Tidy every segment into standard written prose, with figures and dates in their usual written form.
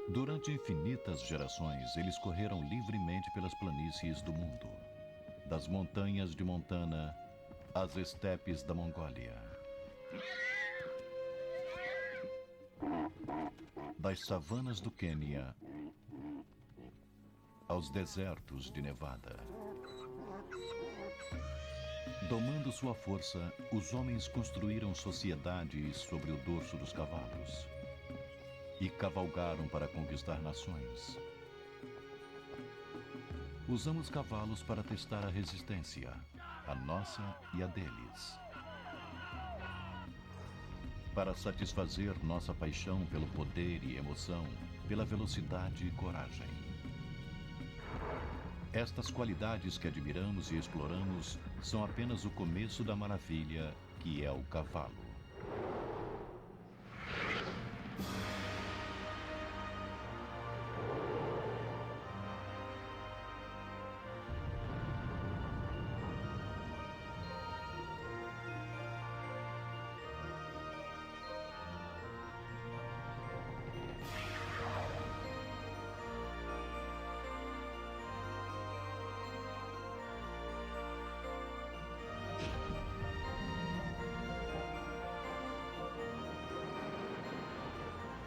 Durante infinitas gerações, eles correram livremente pelas planícies do mundo, das montanhas de Montana às estepes da Mongólia, das savanas do Quênia aos desertos de Nevada. Domando sua força, os homens construíram sociedades sobre o dorso dos cavalos e cavalgaram para conquistar nações. Usamos cavalos para testar a resistência, a nossa e a deles. Para satisfazer nossa paixão pelo poder e emoção, pela velocidade e coragem. Estas qualidades que admiramos e exploramos são apenas o começo da maravilha que é o cavalo.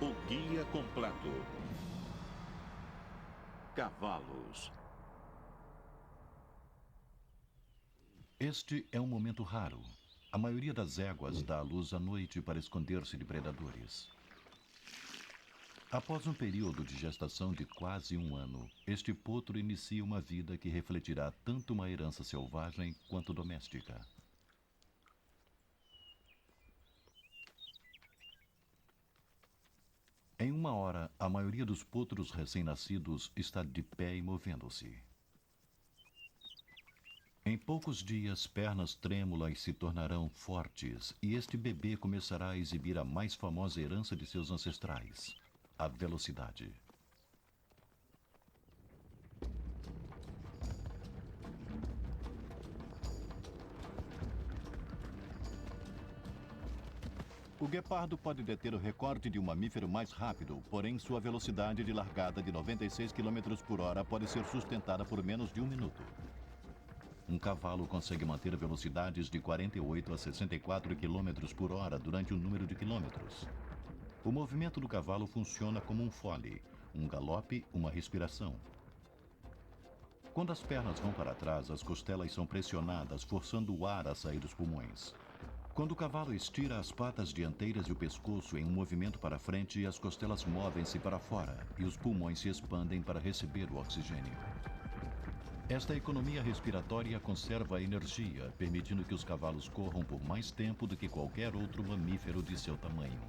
O guia completo. Cavalos. Este é um momento raro. A maioria das éguas dá à luz à noite para esconder-se de predadores. Após um período de gestação de quase um ano, este potro inicia uma vida que refletirá tanto uma herança selvagem quanto doméstica. Em uma hora, a maioria dos potros recém-nascidos está de pé e movendo-se. Em poucos dias, pernas trêmulas se tornarão fortes e este bebê começará a exibir a mais famosa herança de seus ancestrais, a velocidade. O guepardo pode deter o recorde de um mamífero mais rápido, porém sua velocidade de largada de 96 km por hora pode ser sustentada por menos de um minuto. Um cavalo consegue manter velocidades de 48 a 64 km por hora durante um número de quilômetros. O movimento do cavalo funciona como um fole, um galope, uma respiração. Quando as pernas vão para trás, as costelas são pressionadas, forçando o ar a sair dos pulmões. Quando o cavalo estira as patas dianteiras e o pescoço em um movimento para frente, as costelas movem-se para fora e os pulmões se expandem para receber o oxigênio. Esta economia respiratória conserva a energia, permitindo que os cavalos corram por mais tempo do que qualquer outro mamífero de seu tamanho.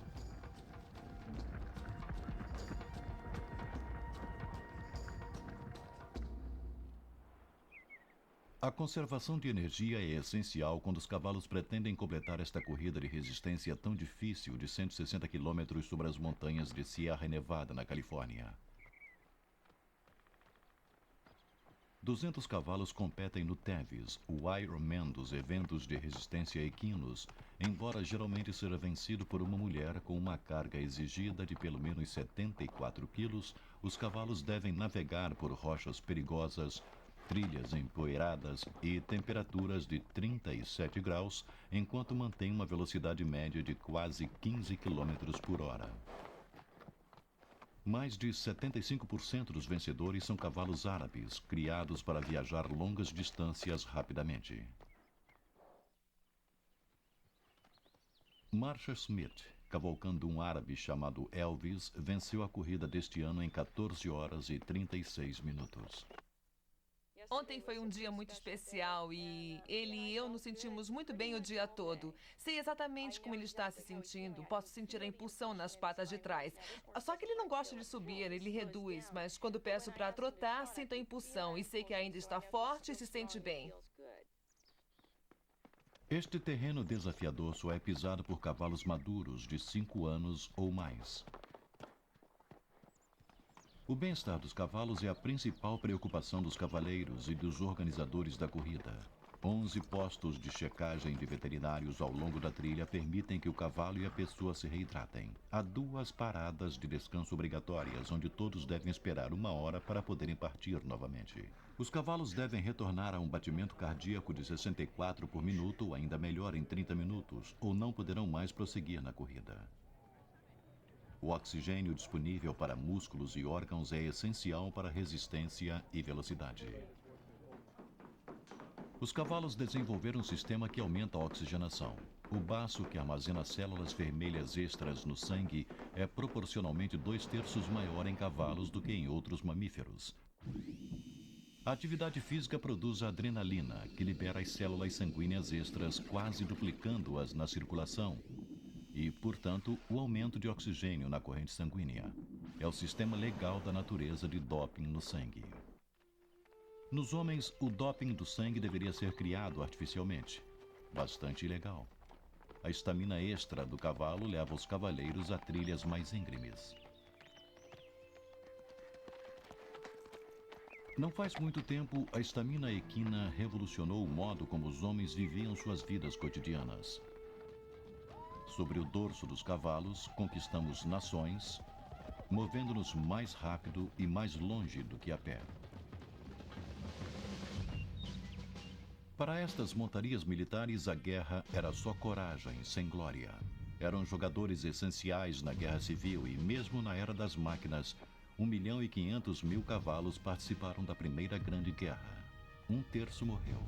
A conservação de energia é essencial quando os cavalos pretendem completar esta corrida de resistência tão difícil de 160 km sobre as montanhas de Sierra Nevada, na Califórnia. 200 cavalos competem no Tevis, o Ironman dos eventos de resistência equinos, embora geralmente seja vencido por uma mulher com uma carga exigida de pelo menos 74 quilos, os cavalos devem navegar por rochas perigosas, trilhas empoeiradas e temperaturas de 37 graus, enquanto mantêm uma velocidade média de quase 15 km por hora. Mais de 75% dos vencedores são cavalos árabes, criados para viajar longas distâncias rapidamente. Marsha Smith, cavalcando um árabe chamado Elvis, venceu a corrida deste ano em 14 horas e 36 minutos. Ontem foi um dia muito especial e ele e eu nos sentimos muito bem o dia todo. Sei exatamente como ele está se sentindo. Posso sentir a impulsão nas patas de trás. Só que ele não gosta de subir, ele reduz, mas quando peço para trotar, sinto a impulsão e sei que ainda está forte e se sente bem. Este terreno desafiador só é pisado por cavalos maduros de 5 anos ou mais. O bem-estar dos cavalos é a principal preocupação dos cavaleiros e dos organizadores da corrida. 11 postos de checagem de veterinários ao longo da trilha permitem que o cavalo e a pessoa se reidratem. Há 2 paradas de descanso obrigatórias, onde todos devem esperar 1 hora para poderem partir novamente. Os cavalos devem retornar a um batimento cardíaco de 64 por minuto, ou ainda melhor, em 30 minutos, ou não poderão mais prosseguir na corrida. O oxigênio disponível para músculos e órgãos é essencial para resistência e velocidade. Os cavalos desenvolveram um sistema que aumenta a oxigenação. O baço, que armazena células vermelhas extras no sangue, é proporcionalmente 2/3 maior em cavalos do que em outros mamíferos. A atividade física produz a adrenalina, que libera as células sanguíneas extras, quase duplicando-as na circulação. E, portanto, o aumento de oxigênio na corrente sanguínea. É o sistema legal da natureza de doping no sangue. Nos homens, o doping do sangue deveria ser criado artificialmente. Bastante ilegal. A estamina extra do cavalo leva os cavaleiros a trilhas mais íngremes. Não faz muito tempo, a estamina equina revolucionou o modo como os homens viviam suas vidas cotidianas. Sobre o dorso dos cavalos, conquistamos nações, movendo-nos mais rápido e mais longe do que a pé. Para estas montarias militares, a guerra era só coragem, sem glória. Eram jogadores essenciais na guerra civil e, mesmo na era das máquinas, 1.500.000 cavalos participaram da Primeira Grande Guerra. 1/3 morreu.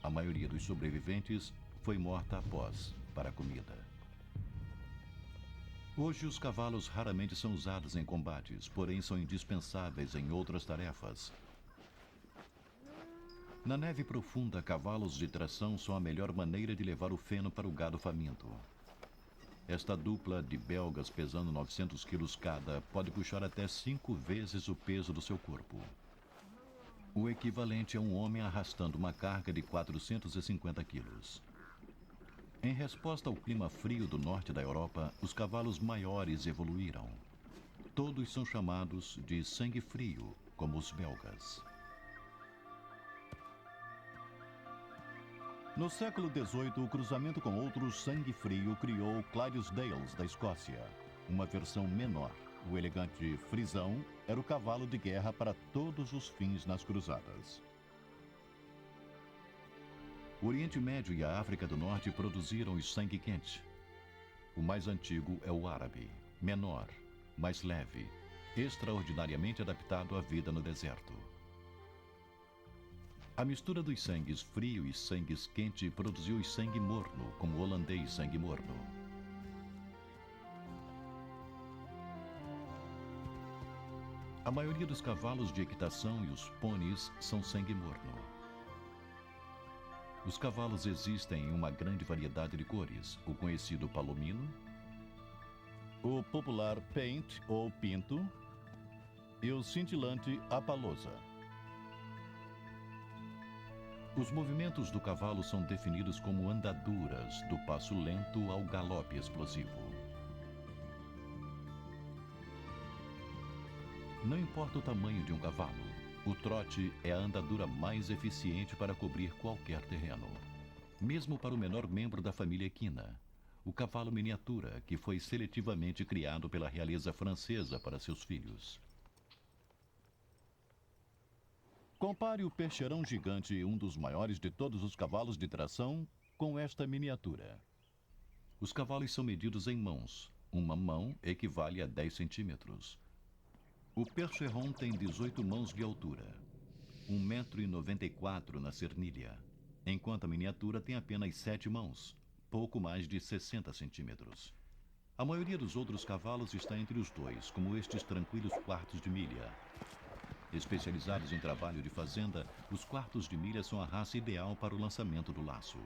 A maioria dos sobreviventes foi morta após, para a comida. Hoje, os cavalos raramente são usados em combates, porém são indispensáveis em outras tarefas. Na neve profunda, cavalos de tração são a melhor maneira de levar o feno para o gado faminto. Esta dupla de belgas pesando 900 quilos cada pode puxar até 5 vezes o peso do seu corpo. O equivalente a um homem arrastando uma carga de 450 quilos. Em resposta ao clima frio do norte da Europa, os cavalos maiores evoluíram. Todos são chamados de sangue frio, como os belgas. No século XVIII, o cruzamento com outros sangue frio criou Clydesdales da Escócia. Uma versão menor. O elegante frisão era o cavalo de guerra para todos os fins nas cruzadas. O Oriente Médio e a África do Norte produziram o sangue quente. O mais antigo é o árabe, menor, mais leve, extraordinariamente adaptado à vida no deserto. A mistura dos sangues frio e sangues quente produziu o sangue morno, como o holandês sangue morno. A maioria dos cavalos de equitação e os pôneis são sangue morno. Os cavalos existem em uma grande variedade de cores, o conhecido palomino, o popular paint ou pinto e o cintilante apalosa. Os movimentos do cavalo são definidos como andaduras, do passo lento ao galope explosivo. Não importa o tamanho de um cavalo, o trote é a andadura mais eficiente para cobrir qualquer terreno. Mesmo para o menor membro da família equina, o cavalo miniatura, que foi seletivamente criado pela realeza francesa para seus filhos. Compare o percherão gigante, um dos maiores de todos os cavalos de tração, com esta miniatura. Os cavalos são medidos em mãos. Uma mão equivale a 10 centímetros. O percheron tem 18 mãos de altura, 1,94 m na cernilha, enquanto a miniatura tem apenas 7 mãos, pouco mais de 60 centímetros. A maioria dos outros cavalos está entre os dois, como estes tranquilos quartos de milha. Especializados em trabalho de fazenda, os quartos de milha são a raça ideal para o lançamento do laço.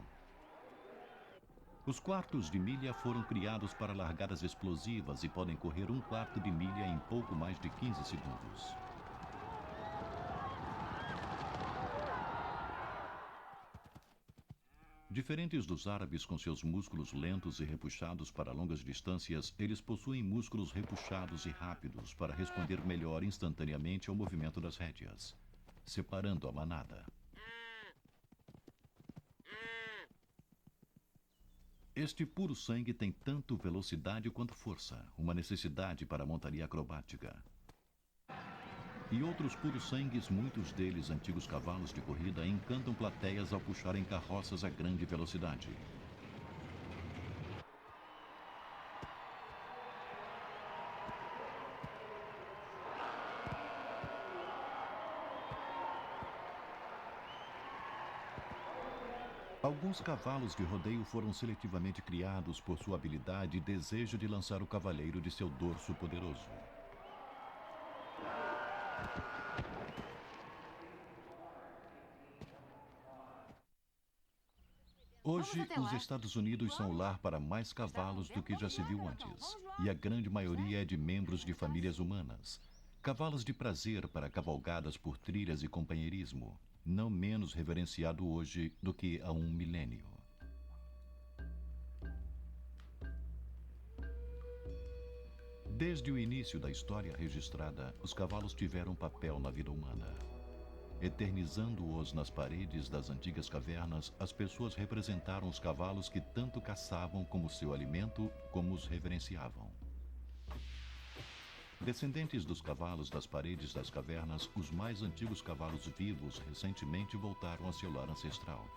Os quartos de milha foram criados para largadas explosivas e podem correr 1/4 de milha em pouco mais de 15 segundos. Diferentes dos árabes com seus músculos lentos e repuxados para longas distâncias, eles possuem músculos repuxados e rápidos para responder melhor instantaneamente ao movimento das rédeas, separando a manada. Este puro sangue tem tanto velocidade quanto força, uma necessidade para a montaria acrobática. E outros puros sangues, muitos deles antigos cavalos de corrida, encantam plateias ao puxarem carroças a grande velocidade. Alguns cavalos de rodeio foram seletivamente criados por sua habilidade e desejo de lançar o cavaleiro de seu dorso poderoso. Hoje, os Estados Unidos são o lar para mais cavalos do que já se viu antes. E a grande maioria é de membros de famílias humanas. Cavalos de prazer para cavalgadas por trilhas e companheirismo, não menos reverenciado hoje do que há um milênio. Desde o início da história registrada, os cavalos tiveram papel na vida humana. Eternizando-os nas paredes das antigas cavernas, as pessoas representaram os cavalos que tanto caçavam como seu alimento, como os reverenciavam. Descendentes dos cavalos das paredes das cavernas, os mais antigos cavalos vivos recentemente voltaram a seu lar ancestral.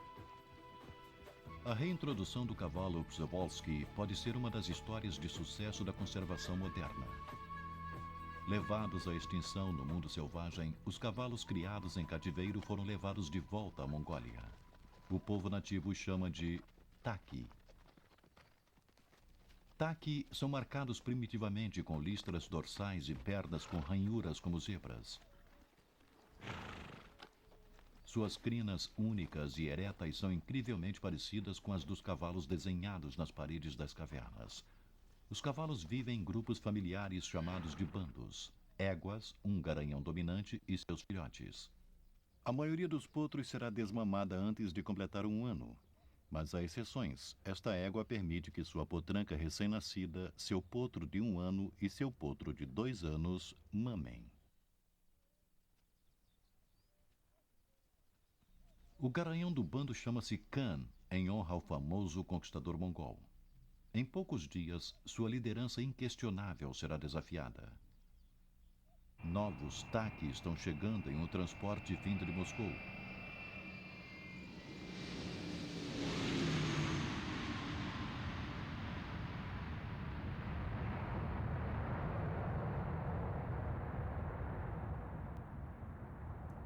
A reintrodução do cavalo Przewalski pode ser uma das histórias de sucesso da conservação moderna. Levados à extinção no mundo selvagem, os cavalos criados em cativeiro foram levados de volta à Mongólia. O povo nativo os chama de Taki. Taki são marcados primitivamente com listras dorsais e pernas com ranhuras como zebras. Suas crinas únicas e eretas são incrivelmente parecidas com as dos cavalos desenhados nas paredes das cavernas. Os cavalos vivem em grupos familiares chamados de bandos, éguas, um garanhão dominante e seus filhotes. A maioria dos potros será desmamada antes de completar um ano, mas há exceções. Esta égua permite que sua potranca recém-nascida, seu potro de 1 ano e seu potro de 2 anos mamem. O garanhão do bando chama-se Khan, em honra ao famoso conquistador mongol. Em poucos dias, sua liderança inquestionável será desafiada. Novos Taki estão chegando em um transporte vindo de Moscou.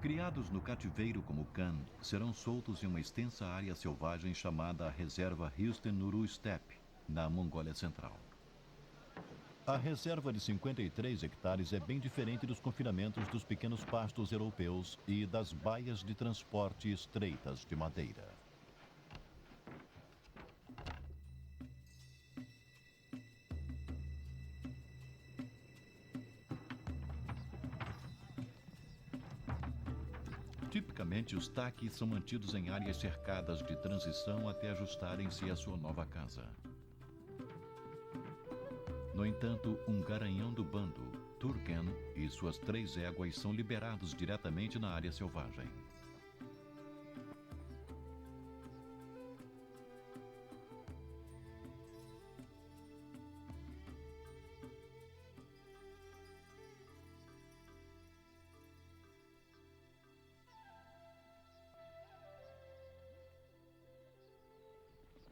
Criados no cativeiro como Khan, serão soltos em uma extensa área selvagem chamada a Reserva Hüsten-Nuru Steppe, na Mongólia Central. A reserva de 53 hectares é bem diferente dos confinamentos dos pequenos pastos europeus e das baias de transporte estreitas de madeira. Tipicamente, os Taki são mantidos em áreas cercadas de transição até ajustarem-se à sua nova casa. No entanto, um garanhão do bando, Turken, e suas 3 éguas são liberados diretamente na área selvagem.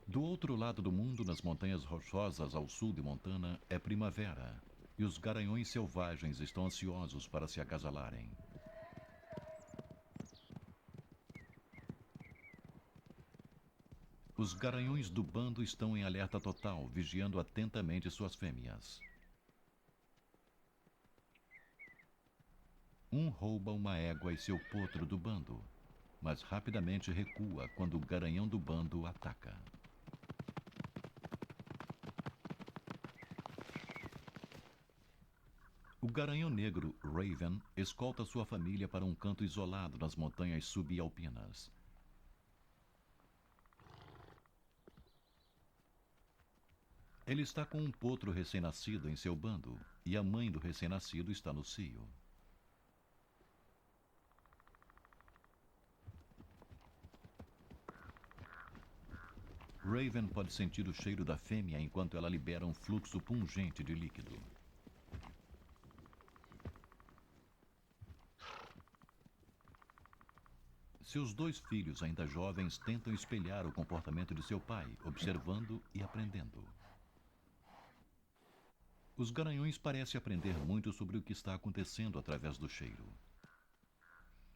Do outro lado do mundo, nas montanhas rochosas ao sul de Montana, é primavera, e os garanhões selvagens estão ansiosos para se acasalarem. Os garanhões do bando estão em alerta total, vigiando atentamente suas fêmeas. Um rouba uma égua e seu potro do bando, mas rapidamente recua quando o garanhão do bando ataca. O garanhão negro, Raven, escolta sua família para um canto isolado nas montanhas subalpinas. Ele está com um potro recém-nascido em seu bando, e a mãe do recém-nascido está no cio. Raven pode sentir o cheiro da fêmea enquanto ela libera um fluxo pungente de líquido. Seus dois filhos, ainda jovens, tentam espelhar o comportamento de seu pai, observando e aprendendo. Os garanhões parecem aprender muito sobre o que está acontecendo através do cheiro.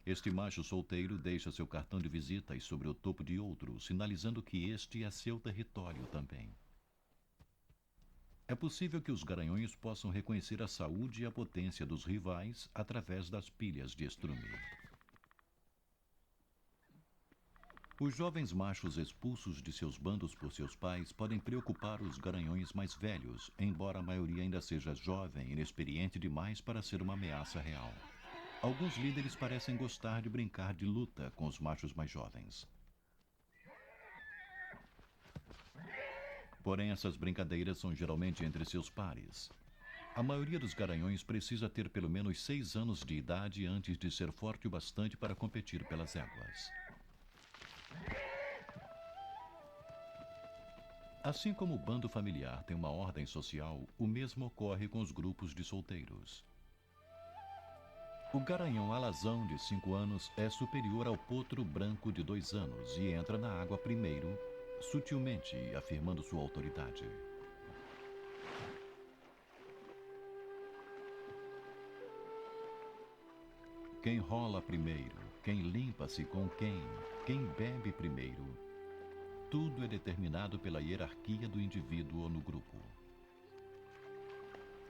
Este macho solteiro deixa seu cartão de visitas sobre o topo de outro, sinalizando que este é seu território também. É possível que os garanhões possam reconhecer a saúde e a potência dos rivais através das pilhas de estrume. Os jovens machos expulsos de seus bandos por seus pais podem preocupar os garanhões mais velhos, embora a maioria ainda seja jovem e inexperiente demais para ser uma ameaça real. Alguns líderes parecem gostar de brincar de luta com os machos mais jovens. Porém, essas brincadeiras são geralmente entre seus pares. A maioria dos garanhões precisa ter pelo menos 6 anos de idade antes de ser forte o bastante para competir pelas éguas. Assim como o bando familiar tem uma ordem social, o mesmo ocorre com os grupos de solteiros. O garanhão alazão de 5 anos é superior ao potro branco de 2 anos e entra na água primeiro, sutilmente afirmando sua autoridade. Quem rola primeiro, quem limpa-se com quem bebe primeiro, tudo é determinado pela hierarquia do indivíduo no grupo.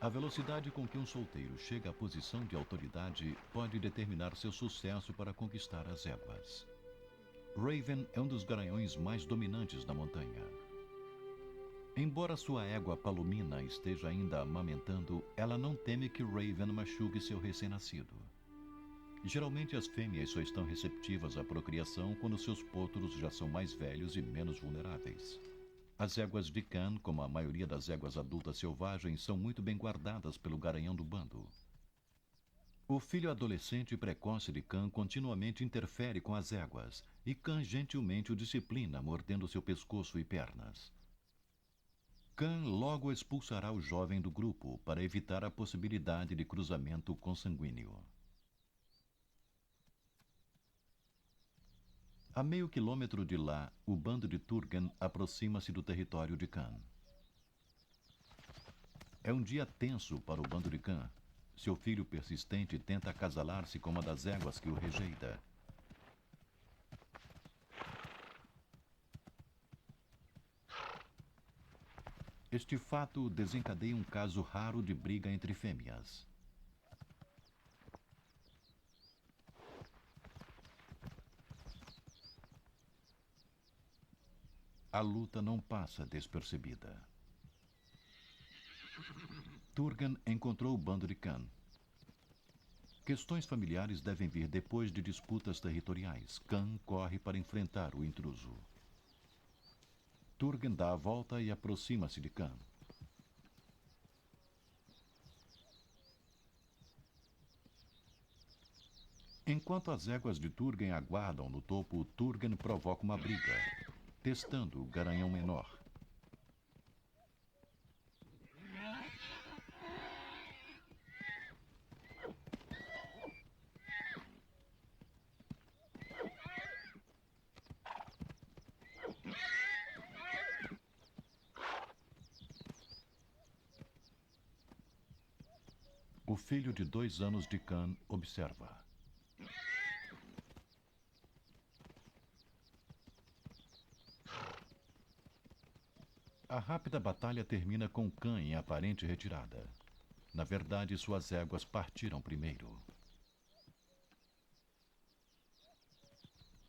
A velocidade com que um solteiro chega à posição de autoridade pode determinar seu sucesso para conquistar as éguas. Raven é um dos garanhões mais dominantes da montanha. Embora sua égua Palomina esteja ainda amamentando, ela não teme que Raven machuque seu recém-nascido. Geralmente as fêmeas só estão receptivas à procriação quando seus potros já são mais velhos e menos vulneráveis. As éguas de Khan, como a maioria das éguas adultas selvagens, são muito bem guardadas pelo garanhão do bando. O filho adolescente e precoce de Khan continuamente interfere com as éguas, e Khan gentilmente o disciplina, mordendo seu pescoço e pernas. Khan logo expulsará o jovem do grupo para evitar a possibilidade de cruzamento consanguíneo. A meio quilômetro de lá, o bando de Turgan aproxima-se do território de Khan. É um dia tenso para o bando de Khan. Seu filho persistente tenta acasalar-se com uma das éguas que o rejeita. Este fato desencadeia um caso raro de briga entre fêmeas. A luta não passa despercebida. Turgan encontrou o bando de Khan. Questões familiares devem vir depois de disputas territoriais. Khan corre para enfrentar o intruso. Turgan dá a volta e aproxima-se de Khan. Enquanto as éguas de Turgan aguardam no topo, Turgan provoca uma briga, testando o garanhão menor. O filho de 2 anos de Khan observa. A rápida batalha termina com Khan em aparente retirada. Na verdade, suas éguas partiram primeiro.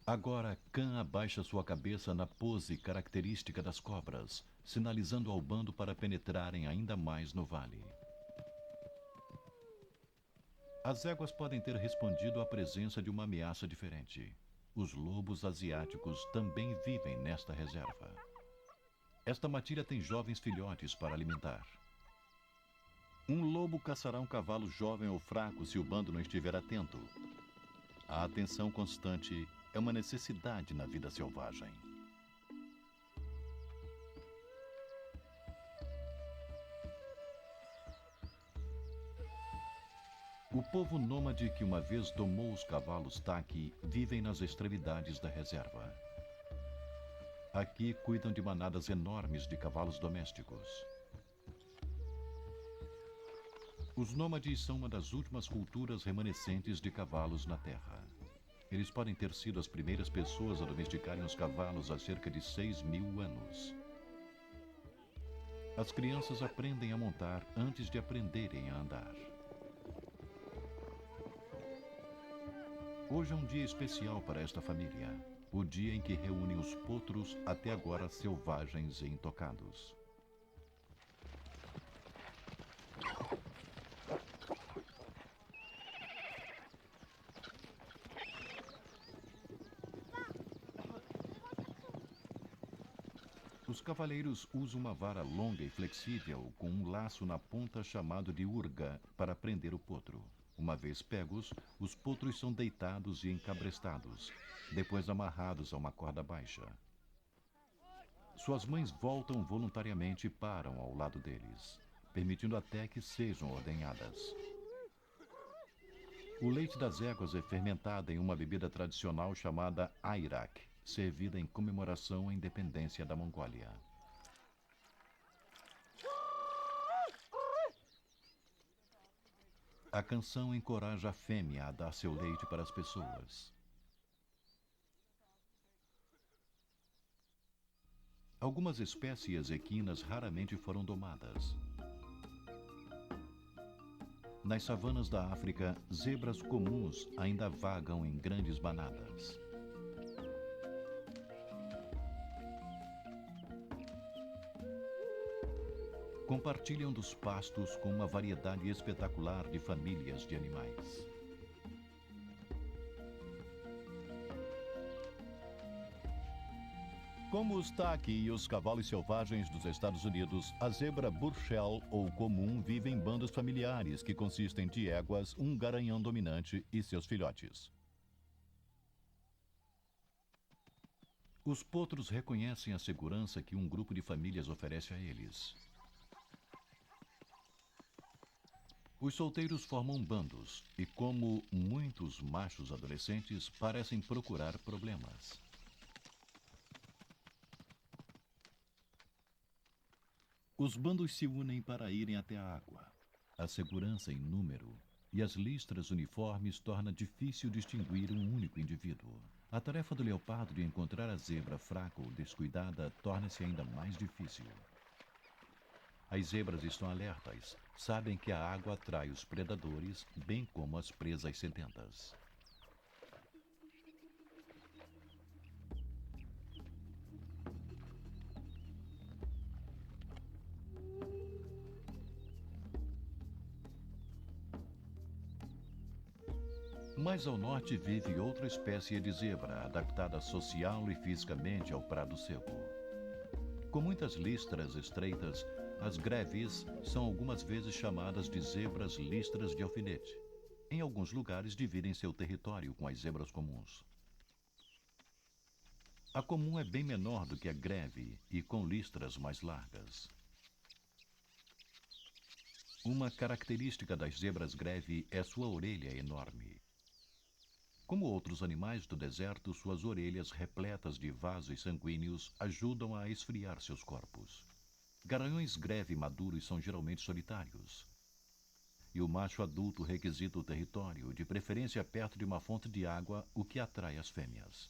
Agora, Khan abaixa sua cabeça na pose característica das cobras, sinalizando ao bando para penetrarem ainda mais no vale. As éguas podem ter respondido à presença de uma ameaça diferente. Os lobos asiáticos também vivem nesta reserva. Esta matilha tem jovens filhotes para alimentar. Um lobo caçará um cavalo jovem ou fraco se o bando não estiver atento. A atenção constante é uma necessidade na vida selvagem. O povo nômade que uma vez domou os cavalos Taki vivem nas extremidades da reserva. Aqui cuidam de manadas enormes de cavalos domésticos. Os nômades são uma das últimas culturas remanescentes de cavalos na Terra. Eles podem ter sido as primeiras pessoas a domesticarem os cavalos há cerca de 6.000 anos. As crianças aprendem a montar antes de aprenderem a andar. Hoje é um dia especial para esta família. O dia em que reúnem os potros até agora selvagens e intocados. Os cavaleiros usam uma vara longa e flexível com um laço na ponta chamado de urga para prender o potro. Uma vez pegos, os potros são deitados e encabrestados, depois amarrados a uma corda baixa. Suas mães voltam voluntariamente e param ao lado deles, permitindo até que sejam ordenhadas. O leite das éguas é fermentado em uma bebida tradicional chamada airak, servida em comemoração à independência da Mongólia. A canção encoraja a fêmea a dar seu leite para as pessoas. Algumas espécies equinas raramente foram domadas. Nas savanas da África, zebras comuns ainda vagam em grandes manadas. Compartilham dos pastos com uma variedade espetacular de famílias de animais. Como os Taki e os cavalos selvagens dos Estados Unidos, a zebra Burchell ou comum vive em bandos familiares que consistem de éguas, um garanhão dominante e seus filhotes. Os potros reconhecem a segurança que um grupo de famílias oferece a eles. Os solteiros formam bandos e, como muitos machos adolescentes, parecem procurar problemas. Os bandos se unem para irem até a água. A segurança em número e as listras uniformes torna difícil distinguir um único indivíduo. A tarefa do leopardo de encontrar a zebra fraca ou descuidada torna-se ainda mais difícil. As zebras estão alertas, sabem que a água atrai os predadores, bem como as presas sedentas. Mais ao norte vive outra espécie de zebra, adaptada social e fisicamente ao prado seco. Com muitas listras estreitas, as greves são algumas vezes chamadas de zebras listras de alfinete. Em alguns lugares dividem seu território com as zebras comuns. A comum é bem menor do que a greve e com listras mais largas. Uma característica das zebras greve é sua orelha enorme. Como outros animais do deserto, suas orelhas repletas de vasos sanguíneos ajudam a esfriar seus corpos. Garanhões greve maduros são geralmente solitários. E o macho adulto requisita o território, de preferência perto de uma fonte de água, o que atrai as fêmeas.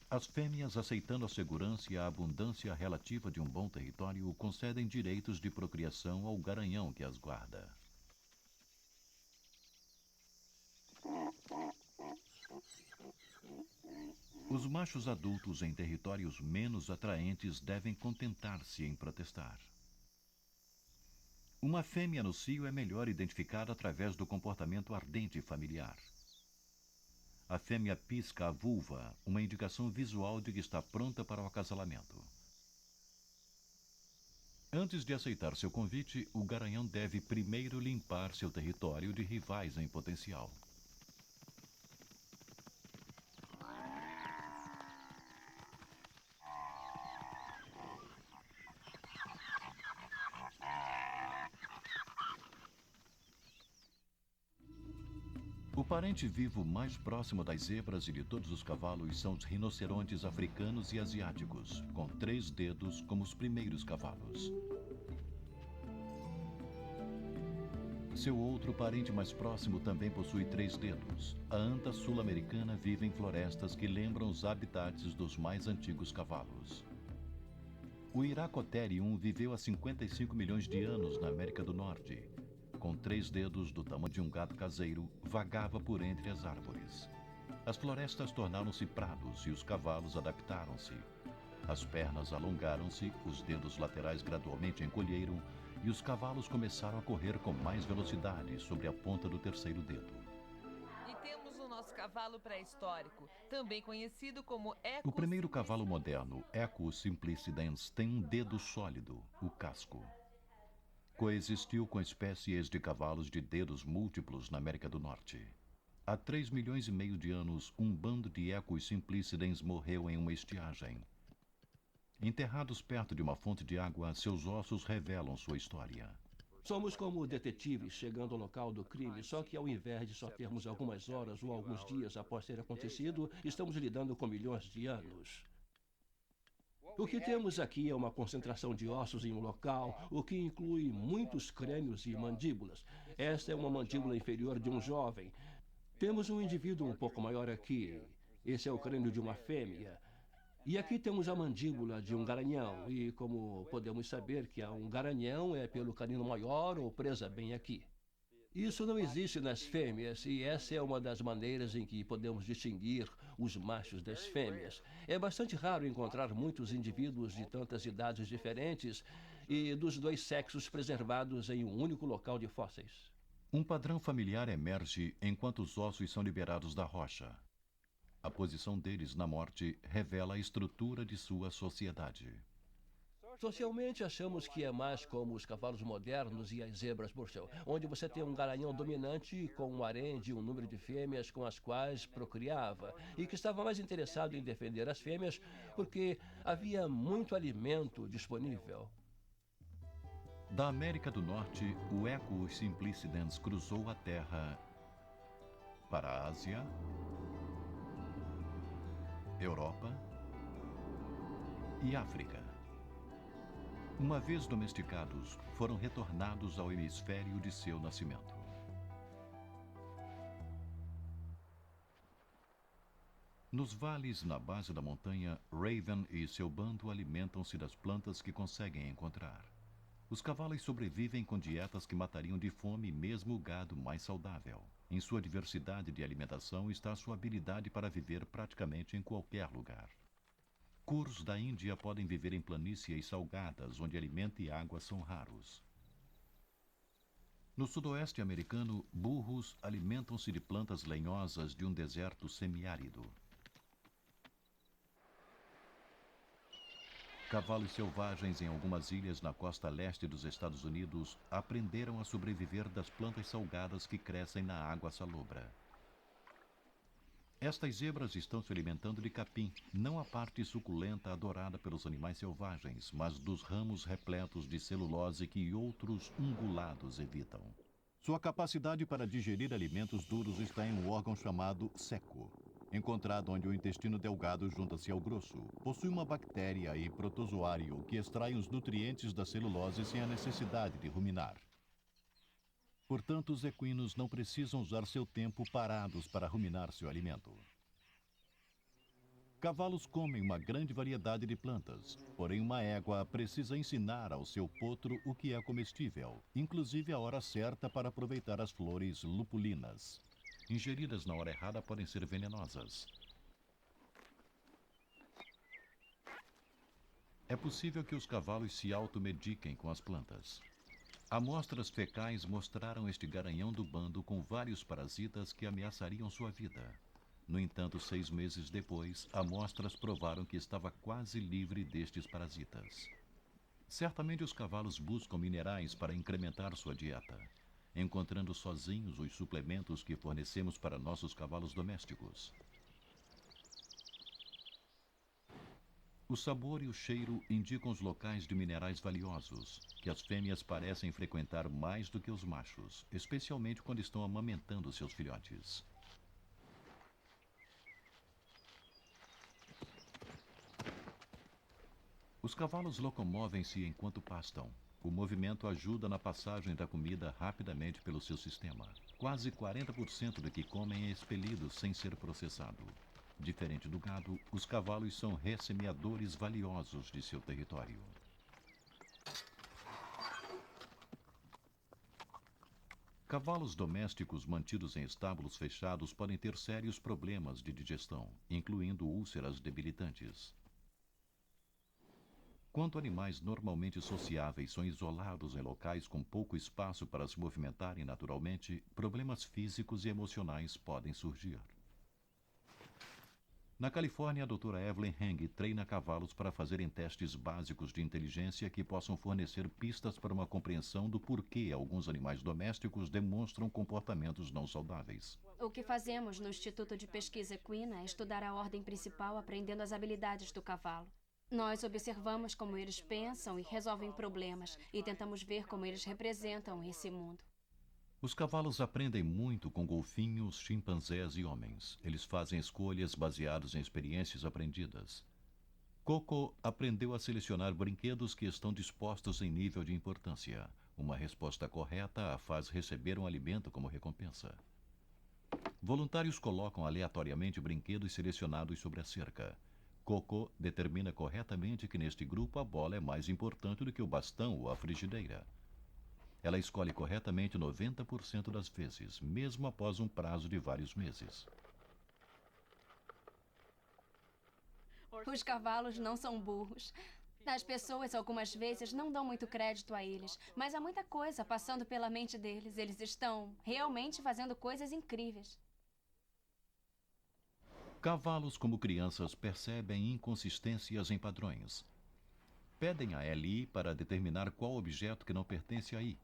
As fêmeas, aceitando a segurança e a abundância relativa de um bom território, concedem direitos de procriação ao garanhão que as guarda. Os machos adultos em territórios menos atraentes devem contentar-se em protestar. Uma fêmea no cio é melhor identificada através do comportamento ardente familiar. A fêmea pisca a vulva, uma indicação visual de que está pronta para o acasalamento. Antes de aceitar seu convite, o garanhão deve primeiro limpar seu território de rivais em potencial. O parente vivo mais próximo das zebras e de todos os cavalos são os rinocerontes africanos e asiáticos, com 3 dedos como os primeiros cavalos. Seu outro parente mais próximo também possui 3 dedos. A anta sul-americana vive em florestas que lembram os habitats dos mais antigos cavalos. O Iracotherium viveu há 55 milhões de anos na América do Norte. Com 3 dedos do tamanho de um gato caseiro, vagava por entre as árvores. As florestas tornaram-se prados e os cavalos adaptaram-se. As pernas alongaram-se, os dedos laterais gradualmente encolheram e os cavalos começaram a correr com mais velocidade sobre a ponta do 3º dedo. E temos o nosso cavalo pré-histórico, também conhecido como Equus O primeiro simplicidens. cavalo moderno, Equus simplicidens, tem um dedo sólido, o casco. Coexistiu com espécies de cavalos de dedos múltiplos na América do Norte. Há 3 milhões e meio de anos, um bando de Equus simplicidens morreu em uma estiagem. Enterrados perto de uma fonte de água, seus ossos revelam sua história. Somos como detetives chegando ao local do crime, só que ao invés de só termos algumas horas ou alguns dias após ter acontecido, estamos lidando com milhões de anos. O que temos aqui é uma concentração de ossos em um local, o que inclui muitos crânios e mandíbulas. Esta é uma mandíbula inferior de um jovem. Temos um indivíduo um pouco maior aqui. Esse é o crânio de uma fêmea. E aqui temos a mandíbula de um garanhão. E como podemos saber que um garanhão é pelo canino maior ou presa bem aqui. Isso não existe nas fêmeas, e essa é uma das maneiras em que podemos distinguir os machos das fêmeas. É bastante raro encontrar muitos indivíduos de tantas idades diferentes e dos 2 sexos preservados em um único local de fósseis. Um padrão familiar emerge enquanto os ossos são liberados da rocha. A posição deles na morte revela a estrutura de sua sociedade. Socialmente, achamos que é mais como os cavalos modernos e as zebras Burchell, onde você tem um garanhão dominante com um harém de um número de fêmeas com as quais procriava, e que estava mais interessado em defender as fêmeas porque havia muito alimento disponível. Da América do Norte, o Equus simplicidens cruzou a terra para a Ásia, Europa e África. Uma vez domesticados, foram retornados ao hemisfério de seu nascimento. Nos vales na base da montanha, Raven e seu bando alimentam-se das plantas que conseguem encontrar. Os cavalos sobrevivem com dietas que matariam de fome mesmo o gado mais saudável. Em sua diversidade de alimentação está sua habilidade para viver praticamente em qualquer lugar. Curs da Índia podem viver em planícies salgadas, onde alimento e água são raros. No sudoeste americano, burros alimentam-se de plantas lenhosas de um deserto semiárido. Cavalos selvagens em algumas ilhas na costa leste dos Estados Unidos aprenderam a sobreviver das plantas salgadas que crescem na água salobra. Estas zebras estão se alimentando de capim, não a parte suculenta adorada pelos animais selvagens, mas dos ramos repletos de celulose que outros ungulados evitam. Sua capacidade para digerir alimentos duros está em um órgão chamado ceco. Encontrado onde o intestino delgado junta-se ao grosso, possui uma bactéria e protozoário que extraem os nutrientes da celulose sem a necessidade de ruminar. Portanto, os equinos não precisam usar seu tempo parados para ruminar seu alimento. Cavalos comem uma grande variedade de plantas, porém uma égua precisa ensinar ao seu potro o que é comestível, inclusive a hora certa para aproveitar as flores lupulinas. Ingeridas na hora errada podem ser venenosas. É possível que os cavalos se automediquem com as plantas. Amostras fecais mostraram este garanhão do bando com vários parasitas que ameaçariam sua vida. No entanto, 6 meses depois, amostras provaram que estava quase livre destes parasitas. Certamente os cavalos buscam minerais para incrementar sua dieta, encontrando sozinhos os suplementos que fornecemos para nossos cavalos domésticos. O sabor e o cheiro indicam os locais de minerais valiosos, que as fêmeas parecem frequentar mais do que os machos, especialmente quando estão amamentando seus filhotes. Os cavalos locomovem-se enquanto pastam. O movimento ajuda na passagem da comida rapidamente pelo seu sistema. Quase 40% do que comem é expelido sem ser processado. Diferente do gado, os cavalos são ressemeadores valiosos de seu território. Cavalos domésticos mantidos em estábulos fechados podem ter sérios problemas de digestão, incluindo úlceras debilitantes. Quando animais normalmente sociáveis são isolados em locais com pouco espaço para se movimentarem naturalmente, problemas físicos e emocionais podem surgir. Na Califórnia, a doutora Evelyn Heng treina cavalos para fazerem testes básicos de inteligência que possam fornecer pistas para uma compreensão do porquê alguns animais domésticos demonstram comportamentos não saudáveis. O que fazemos no Instituto de Pesquisa Equina é estudar a ordem principal aprendendo as habilidades do cavalo. Nós observamos como eles pensam e resolvem problemas e tentamos ver como eles representam esse mundo. Os cavalos aprendem muito com golfinhos, chimpanzés e homens. Eles fazem escolhas baseadas em experiências aprendidas. Coco aprendeu a selecionar brinquedos que estão dispostos em nível de importância. Uma resposta correta a faz receber um alimento como recompensa. Voluntários colocam aleatoriamente brinquedos selecionados sobre a cerca. Coco determina corretamente que neste grupo a bola é mais importante do que o bastão ou a frigideira. Ela escolhe corretamente 90% das vezes, mesmo após um prazo de vários meses. Os cavalos não são burros. As pessoas algumas vezes não dão muito crédito a eles, mas há muita coisa passando pela mente deles. Eles estão realmente fazendo coisas incríveis. Cavalos, como crianças, percebem inconsistências em padrões. Pedem a Ellie para determinar qual objeto que não pertence a I.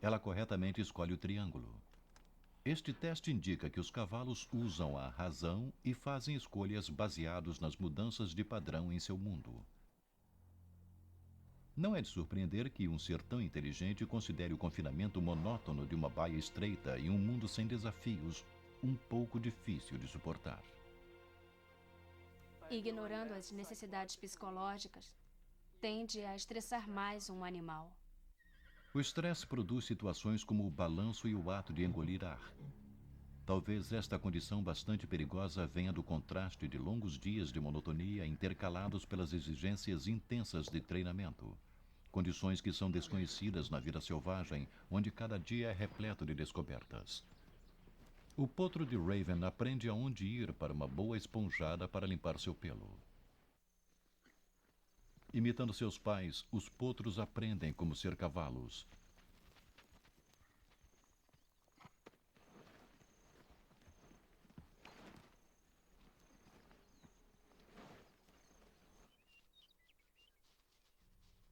Ela corretamente escolhe o triângulo. Este teste indica que os cavalos usam a razão e fazem escolhas baseadas nas mudanças de padrão em seu mundo. Não é de surpreender que um ser tão inteligente considere o confinamento monótono de uma baia estreita e um mundo sem desafios um pouco difícil de suportar. Ignorando as necessidades psicológicas, tende a estressar mais um animal. O estresse produz situações como o balanço e o ato de engolir ar. Talvez esta condição bastante perigosa venha do contraste de longos dias de monotonia intercalados pelas exigências intensas de treinamento. Condições que são desconhecidas na vida selvagem, onde cada dia é repleto de descobertas. O potro de Raven aprende aonde ir para uma boa esponjada para limpar seu pelo. Imitando seus pais, os potros aprendem como ser cavalos.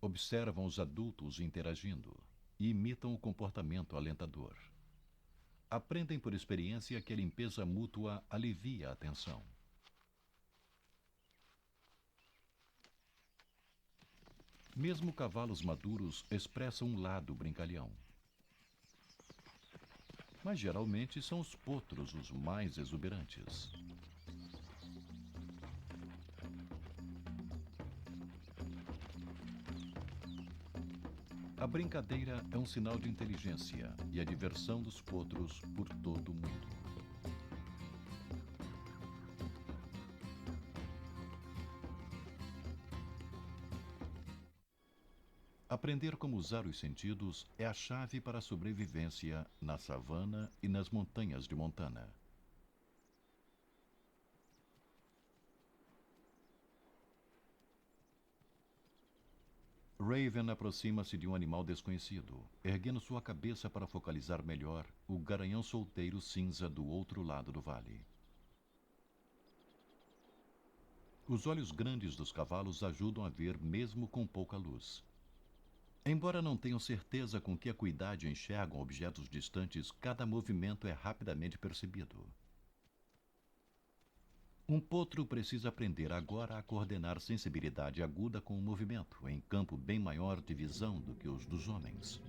Observam os adultos interagindo e imitam o comportamento alentador. Aprendem por experiência que a limpeza mútua alivia a tensão. Mesmo cavalos maduros expressam um lado brincalhão. Mas geralmente são os potros os mais exuberantes. A brincadeira é um sinal de inteligência e a diversão dos potros por todo o mundo. Aprender como usar os sentidos é a chave para a sobrevivência na savana e nas montanhas de Montana. Raven aproxima-se de um animal desconhecido, erguendo sua cabeça para focalizar melhor o garanhão solteiro cinza do outro lado do vale. Os olhos grandes dos cavalos ajudam a ver mesmo com pouca luz. Embora não tenham certeza com que acuidade enxergam objetos distantes, cada movimento é rapidamente percebido. Um potro precisa aprender agora a coordenar sensibilidade aguda com o movimento, em campo bem maior de visão do que os dos homens.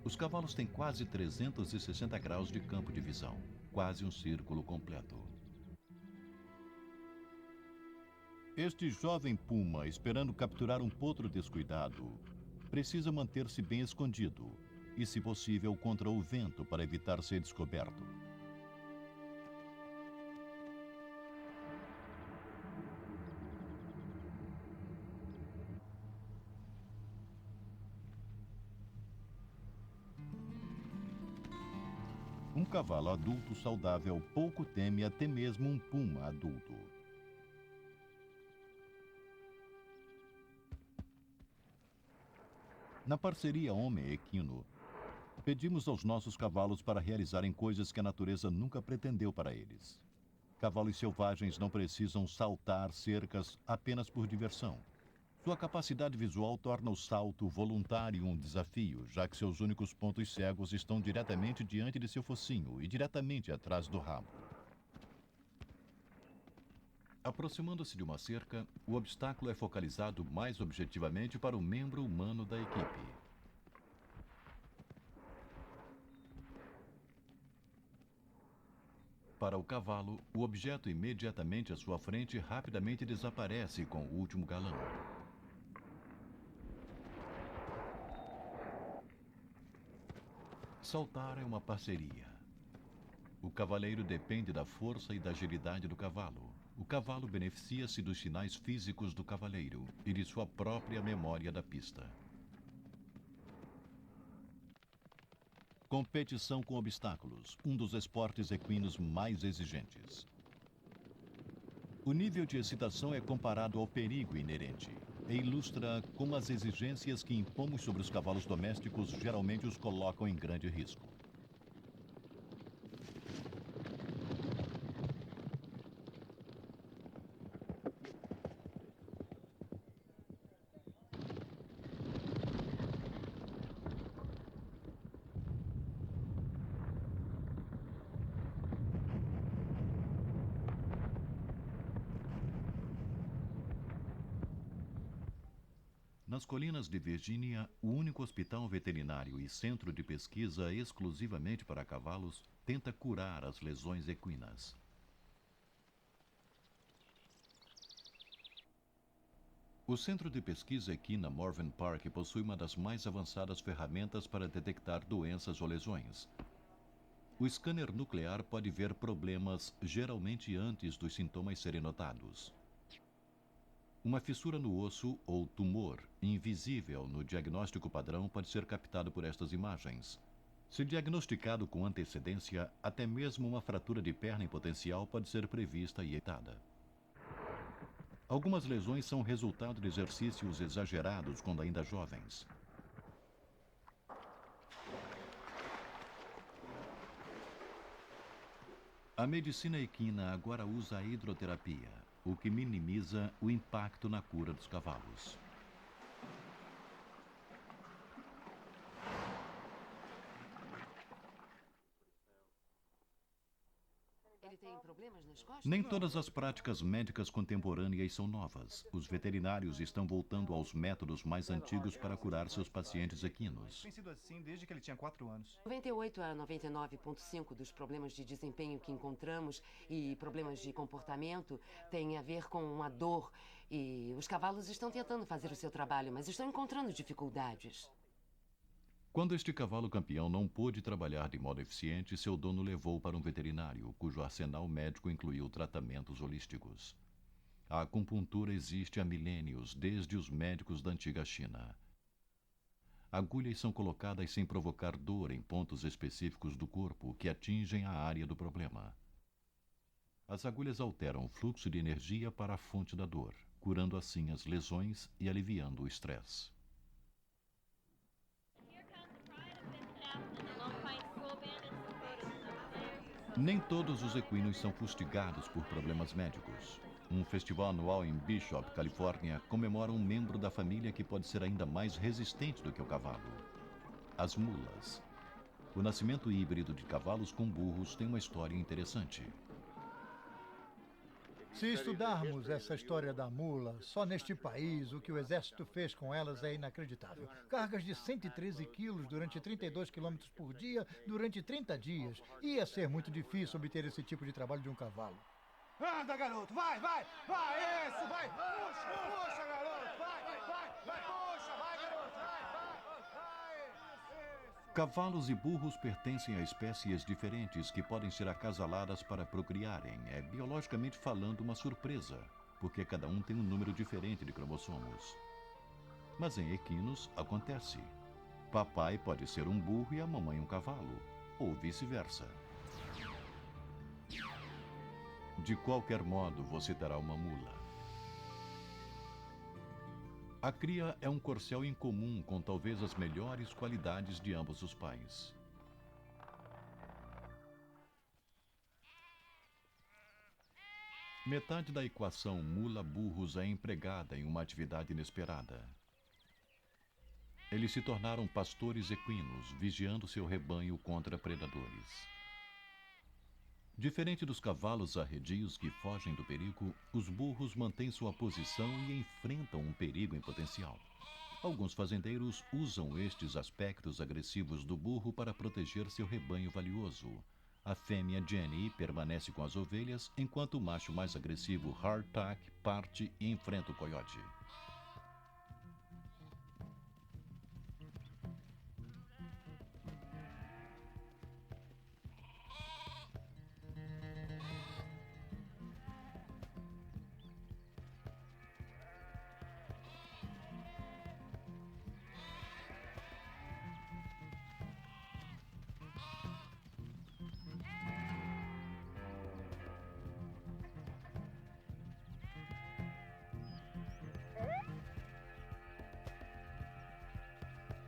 Os cavalos têm quase 360 graus de campo de visão, quase um círculo completo. Este jovem puma, esperando capturar um potro descuidado, precisa manter-se bem escondido e, se possível, contra o vento para evitar ser descoberto. Um cavalo adulto saudável pouco teme até mesmo um puma adulto. Na parceria homem-equino, pedimos aos nossos cavalos para realizarem coisas que a natureza nunca pretendeu para eles. Cavalos selvagens não precisam saltar cercas apenas por diversão. Sua capacidade visual torna o salto voluntário um desafio, já que seus únicos pontos cegos estão diretamente diante de seu focinho e diretamente atrás do rabo. Aproximando-se de uma cerca, o obstáculo é focalizado mais objetivamente para o membro humano da equipe. Para o cavalo, o objeto imediatamente à sua frente rapidamente desaparece com o último galão. Saltar é uma parceria. O cavaleiro depende da força e da agilidade do cavalo. O cavalo beneficia-se dos sinais físicos do cavaleiro e de sua própria memória da pista. Competição com obstáculos, um dos esportes equinos mais exigentes. O nível de excitação é comparado ao perigo inerente e ilustra como as exigências que impomos sobre os cavalos domésticos geralmente os colocam em grande risco. Nas colinas de Virgínia, o único hospital veterinário e centro de pesquisa exclusivamente para cavalos tenta curar as lesões equinas. O Centro de Pesquisa Equina Morven Park possui uma das mais avançadas ferramentas para detectar doenças ou lesões. O scanner nuclear pode ver problemas geralmente antes dos sintomas serem notados. Uma fissura no osso ou tumor invisível no diagnóstico padrão pode ser captado por estas imagens. Se diagnosticado com antecedência, até mesmo uma fratura de perna em potencial pode ser prevista e evitada. Algumas lesões são resultado de exercícios exagerados quando ainda jovens. A medicina equina agora usa a hidroterapia, o que minimiza o impacto na cura dos cavalos. Ele tem problemas nas costas? Nem todas as práticas médicas contemporâneas são novas. Os veterinários estão voltando aos métodos mais antigos para curar seus pacientes equinos. Tem sido assim desde que ele tinha 4 anos. 98 a 99,5% dos problemas de desempenho que encontramos e problemas de comportamento têm a ver com uma dor. E os cavalos estão tentando fazer o seu trabalho, mas estão encontrando dificuldades. Quando este cavalo campeão não pôde trabalhar de modo eficiente, seu dono levou para um veterinário, cujo arsenal médico incluiu tratamentos holísticos. A acupuntura existe há milênios, desde os médicos da antiga China. Agulhas são colocadas sem provocar dor em pontos específicos do corpo que atingem a área do problema. As agulhas alteram o fluxo de energia para a fonte da dor, curando assim as lesões e aliviando o estresse. Nem todos os equinos são fustigados por problemas médicos. Um festival anual em Bishop, Califórnia, comemora um membro da família que pode ser ainda mais resistente do que o cavalo: as mulas. O nascimento híbrido de cavalos com burros tem uma história interessante. Se estudarmos essa história da mula, só neste país o que o exército fez com elas é inacreditável. Cargas de 113 quilos durante 32 quilômetros por dia durante 30 dias. Ia ser muito difícil obter esse tipo de trabalho de um cavalo. Anda, garoto, vai, vai, vai, isso, vai. Puxa, garoto, vai, puxa, vai, garoto, vai. Isso. Cavalos e burros pertencem a espécies diferentes que podem ser acasaladas para procriarem. É, biologicamente falando, uma surpresa, porque cada um tem um número diferente de cromossomos. Mas em equinos acontece. Papai pode ser um burro e a mamãe um cavalo, ou vice-versa. De qualquer modo, você terá uma mula. A cria é um corcel incomum com talvez as melhores qualidades de ambos os pais. Metade da equação mula-burros é empregada em uma atividade inesperada. Eles se tornaram pastores equinos, vigiando seu rebanho contra predadores. Diferente dos cavalos arredios que fogem do perigo, os burros mantêm sua posição e enfrentam um perigo em potencial. Alguns fazendeiros usam estes aspectos agressivos do burro para proteger seu rebanho valioso. A fêmea Jenny permanece com as ovelhas, enquanto o macho mais agressivo Hardtack parte e enfrenta o coiote.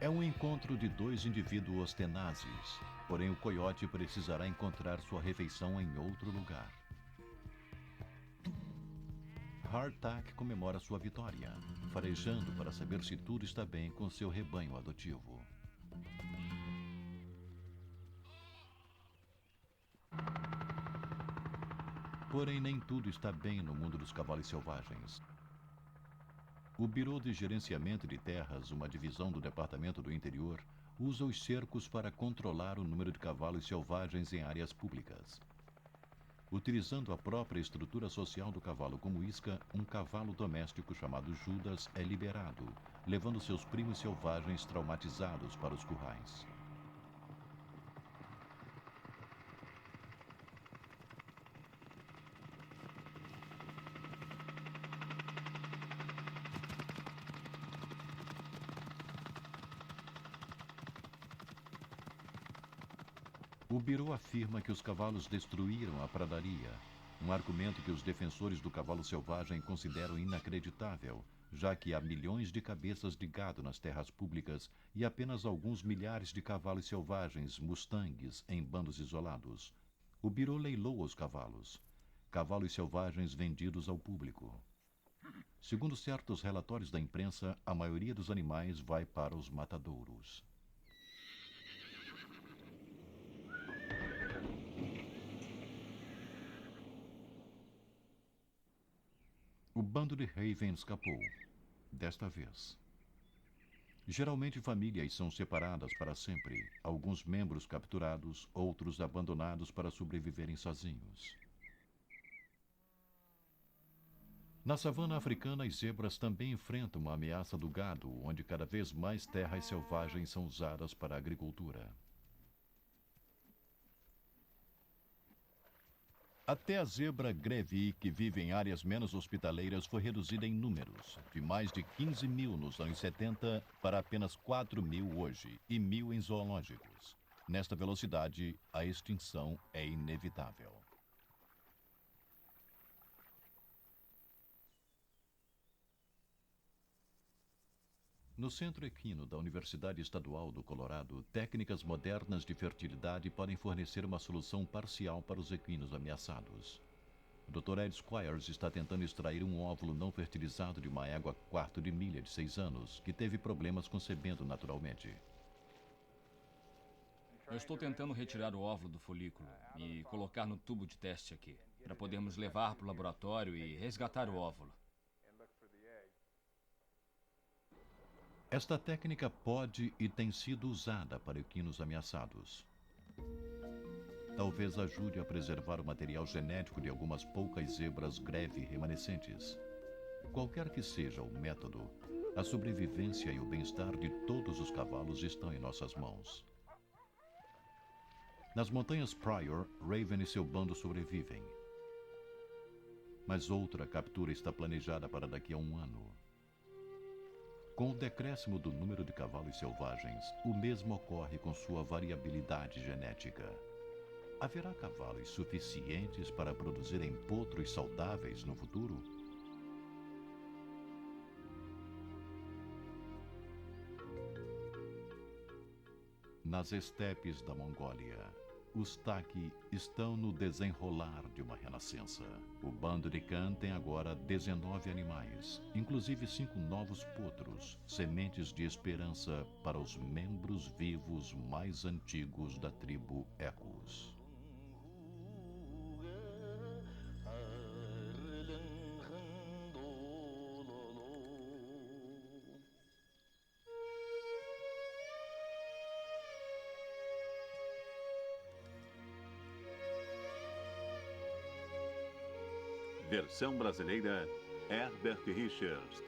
É um encontro de dois indivíduos tenazes, porém o coiote precisará encontrar sua refeição em outro lugar. Hardtack comemora sua vitória, farejando para saber se tudo está bem com seu rebanho adotivo. Porém, nem tudo está bem no mundo dos cavalos selvagens. O Bureau de Gerenciamento de Terras, uma divisão do Departamento do Interior, usa os cercos para controlar o número de cavalos selvagens em áreas públicas. Utilizando a própria estrutura social do cavalo como isca, um cavalo doméstico chamado Judas é liberado, levando seus primos selvagens traumatizados para os currais. O Bureau afirma que os cavalos destruíram a pradaria, um argumento que os defensores do cavalo selvagem consideram inacreditável, já que há milhões de cabeças de gado nas terras públicas e apenas alguns milhares de cavalos selvagens, mustangues, em bandos isolados. O Bureau leiloa os cavalos selvagens vendidos ao público. Segundo certos relatórios da imprensa, a maioria dos animais vai para os matadouros. O bando de Raven escapou, desta vez. Geralmente famílias são separadas para sempre, alguns membros capturados, outros abandonados para sobreviverem sozinhos. Na savana africana, as zebras também enfrentam uma ameaça do gado, onde cada vez mais terras selvagens são usadas para a agricultura. Até a zebra grevy, que vive em áreas menos hospitaleiras, foi reduzida em números, de mais de 15 mil nos anos 70 para apenas 4 mil hoje, e 1.000 em zoológicos. Nesta velocidade, a extinção é inevitável. No Centro Equino da Universidade Estadual do Colorado, técnicas modernas de fertilidade podem fornecer uma solução parcial para os equinos ameaçados. O Dr. Ed Squires está tentando extrair um óvulo não fertilizado de uma égua quarto de milha de 6 anos, que teve problemas concebendo naturalmente. Eu estou tentando retirar o óvulo do folículo e colocar no tubo de teste aqui, para podermos levar para o laboratório e resgatar o óvulo. Esta técnica pode e tem sido usada para equinos ameaçados. talvez ajude a preservar o material genético de algumas poucas zebras greve remanescentes. Qualquer que seja o método, a sobrevivência e o bem-estar de todos os cavalos estão em nossas mãos. Nas montanhas Pryor, Raven e seu bando sobrevivem. Mas outra captura está planejada para daqui a um ano. Com o decréscimo do número de cavalos selvagens, o mesmo ocorre com sua variabilidade genética. Haverá cavalos suficientes para produzirem potros saudáveis no futuro? Nas estepes da Mongólia, os Taki estão no desenrolar de uma renascença. O bando de Khan tem agora 19 animais, inclusive 5 novos potros, sementes de esperança para os membros vivos mais antigos da tribo Ecos. Versão brasileira, Herbert Richards.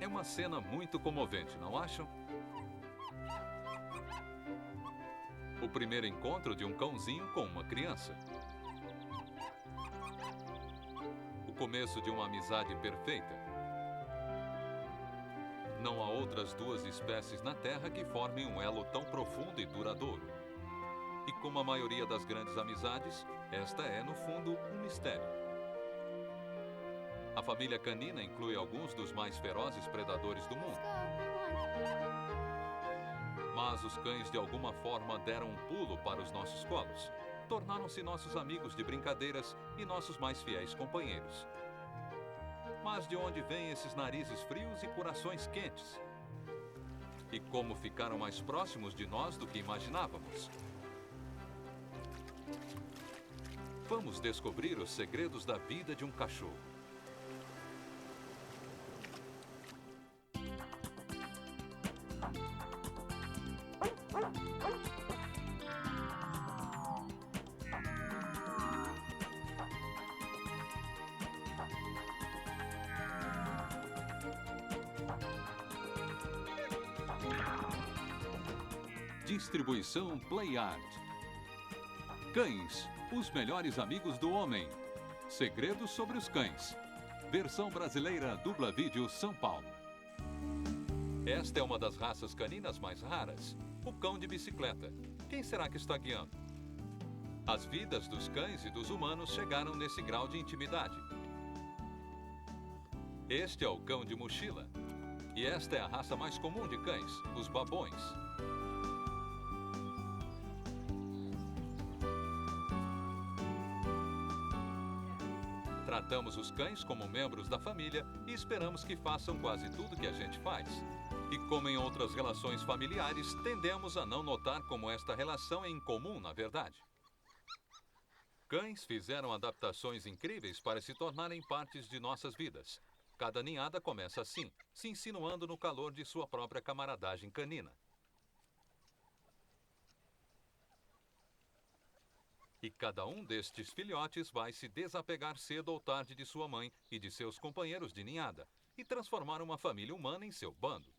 É uma cena muito comovente, não acham? O primeiro encontro de um cãozinho com uma criança. O começo de uma amizade perfeita. Não há outras duas espécies na Terra que formem um elo tão profundo e duradouro. E como a maioria das grandes amizades, esta é, no fundo, um mistério. A família canina inclui alguns dos mais ferozes predadores do mundo. Mas os cães de alguma forma deram um pulo para os nossos colos. Tornaram-se nossos amigos de brincadeiras e nossos mais fiéis companheiros. Mas de onde vêm esses narizes frios e corações quentes? E como ficaram mais próximos de nós do que imaginávamos? Vamos descobrir os segredos da vida de um cachorro. Distribuição Play Art. Cães, os melhores amigos do homem. Segredos sobre os cães. Versão brasileira, Dubla Vídeo, São Paulo. Esta é uma das raças caninas mais raras, o cão de bicicleta. Quem será que está guiando? As vidas dos cães e dos humanos chegaram nesse grau de intimidade. Este é o cão de mochila. E esta é a raça mais comum de cães, os babões. Tratamos os cães como membros da família e esperamos que façam quase tudo que a gente faz. E como em outras relações familiares, tendemos a não notar como esta relação é incomum, na verdade. Cães fizeram adaptações incríveis para se tornarem partes de nossas vidas. Cada ninhada começa assim, se insinuando no calor de sua própria camaradagem canina. E cada um destes filhotes vai se desapegar cedo ou tarde de sua mãe e de seus companheiros de ninhada e transformar uma família humana em seu bando.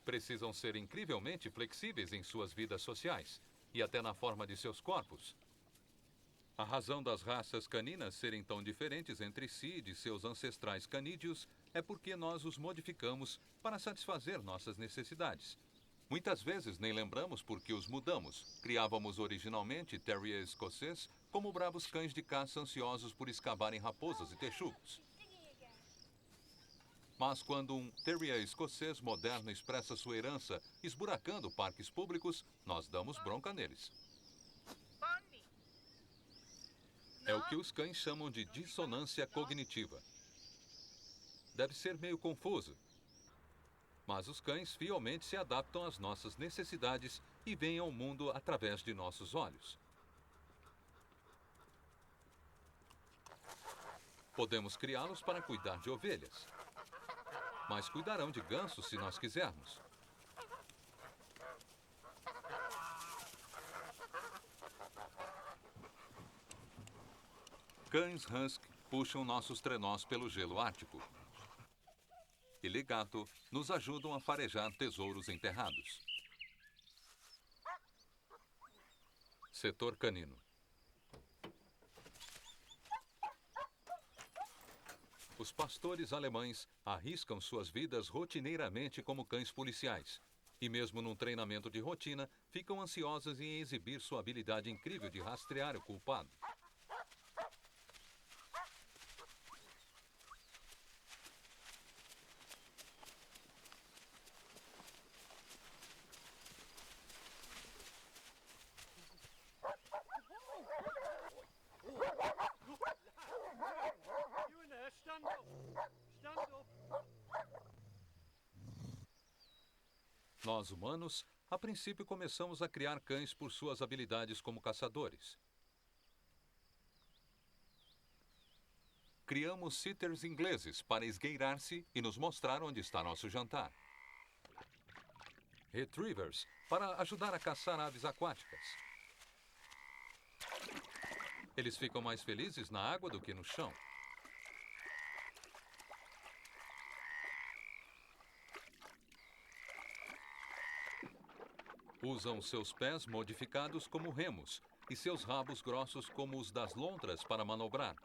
Precisam ser incrivelmente flexíveis em suas vidas sociais e até na forma de seus corpos. A razão das raças caninas serem tão diferentes entre si e de seus ancestrais canídeos é porque nós os modificamos para satisfazer nossas necessidades. Muitas vezes nem lembramos por que os mudamos. Criávamos originalmente Terrier escocês como bravos cães de caça ansiosos por escavarem raposas e texugos. Mas quando um Terrier escocês moderno expressa sua herança esburacando parques públicos, nós damos bronca neles. É o que os cães chamam de dissonância cognitiva. Deve ser meio confuso. Mas os cães fielmente se adaptam às nossas necessidades e veem ao mundo através de nossos olhos. Podemos criá-los para cuidar de ovelhas, mas cuidarão de gansos se nós quisermos. Cães husky puxam nossos trenós pelo gelo ártico. E legato nos ajudam a farejar tesouros enterrados. Setor canino. Os pastores alemães arriscam suas vidas rotineiramente como cães policiais. E mesmo num treinamento de rotina, ficam ansiosos em exibir sua habilidade incrível de rastrear o culpado. Nós, humanos, a princípio começamos a criar cães por suas habilidades como caçadores. Criamos sitters ingleses para esgueirar-se e nos mostrar onde está nosso jantar. Retrievers para ajudar a caçar aves aquáticas. Eles ficam mais felizes na água do que no chão. Usam seus pés modificados como remos e seus rabos grossos como os das lontras para manobrar.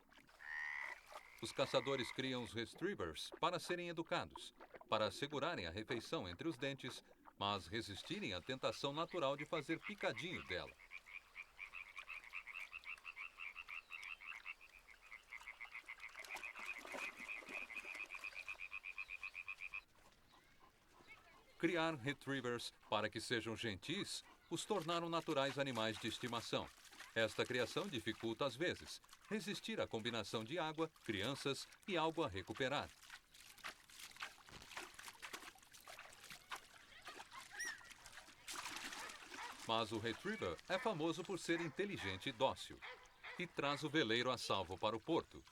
Os caçadores criam os retrievers para serem educados, para segurarem a refeição entre os dentes, mas resistirem à tentação natural de fazer picadinho dela. Criar retrievers para que sejam gentis os tornaram naturais animais de estimação. Esta criação dificulta às vezes resistir à combinação de água, crianças e algo a recuperar. Mas o retriever é famoso por ser inteligente e dócil e traz o veleiro a salvo para o porto.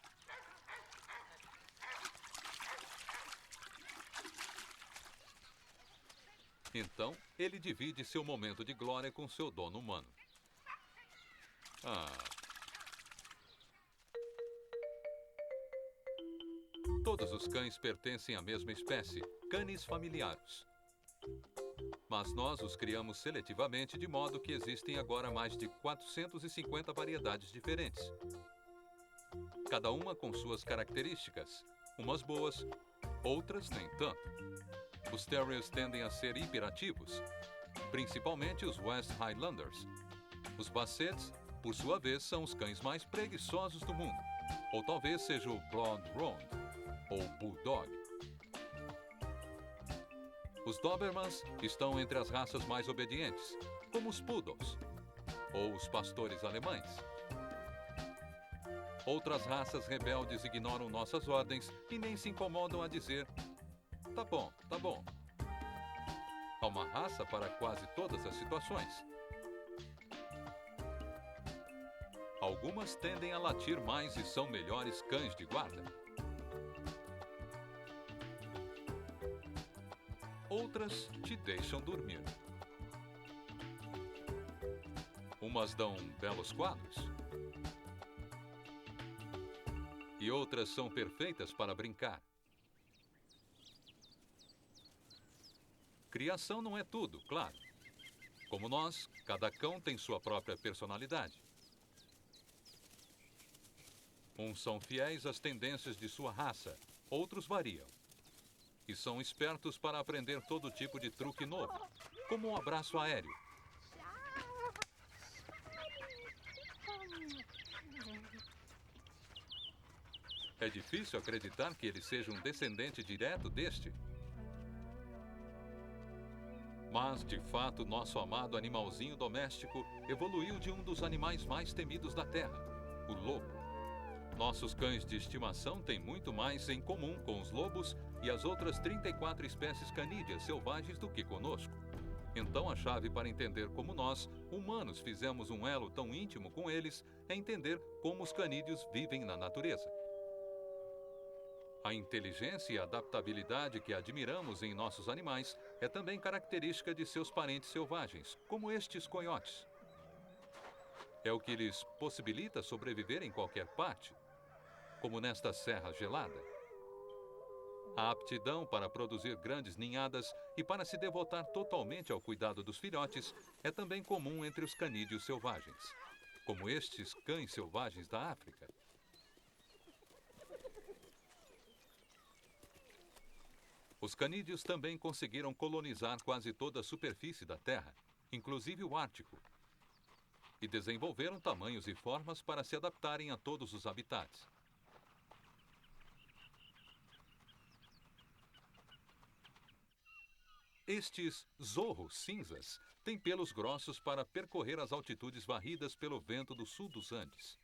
Então, ele divide seu momento de glória com seu dono humano. Todos os cães pertencem à mesma espécie, Canis familiaris. Mas nós os criamos seletivamente de modo que existem agora mais de 450 variedades diferentes. Cada uma com suas características, umas boas, outras nem tanto. Os Terriers tendem a ser hiperativos, principalmente os West Highlanders. Os Bassets, por sua vez, são os cães mais preguiçosos do mundo. Ou talvez seja o Blonde Round, ou Bulldog. Os Dobermans estão entre as raças mais obedientes, como os Poodles, ou os pastores alemães. Outras raças rebeldes ignoram nossas ordens e nem se incomodam a dizer: tá bom, tá bom. Há uma raça para quase todas as situações. Algumas tendem a latir mais e são melhores cães de guarda. outras te deixam dormir. Umas dão belos quadros. E outras são perfeitas para brincar. Criação não é tudo, claro. Como nós, cada cão tem sua própria personalidade. Uns são fiéis às tendências de sua raça, outros variam. E são espertos para aprender todo tipo de truque novo, como um abraço aéreo. É difícil acreditar que ele seja um descendente direto deste. Mas, de fato, nosso amado animalzinho doméstico evoluiu de um dos animais mais temidos da Terra, o lobo. Nossos cães de estimação têm muito mais em comum com os lobos e as outras 34 espécies canídeas selvagens do que conosco. Então, a chave para entender como nós, humanos, fizemos um elo tão íntimo com eles é entender como os canídeos vivem na natureza. A inteligência e a adaptabilidade que admiramos em nossos animais é também característica de seus parentes selvagens, como estes coiotes. É o que lhes possibilita sobreviver em qualquer parte, como nesta serra gelada. A aptidão para produzir grandes ninhadas e para se devotar totalmente ao cuidado dos filhotes é também comum entre os canídeos selvagens, como estes cães selvagens da África. Os canídeos também conseguiram colonizar quase toda a superfície da Terra, inclusive o Ártico, e desenvolveram tamanhos e formas para se adaptarem a todos os habitats. Estes zorros cinzas têm pelos grossos para percorrer as altitudes varridas pelo vento do sul dos Andes.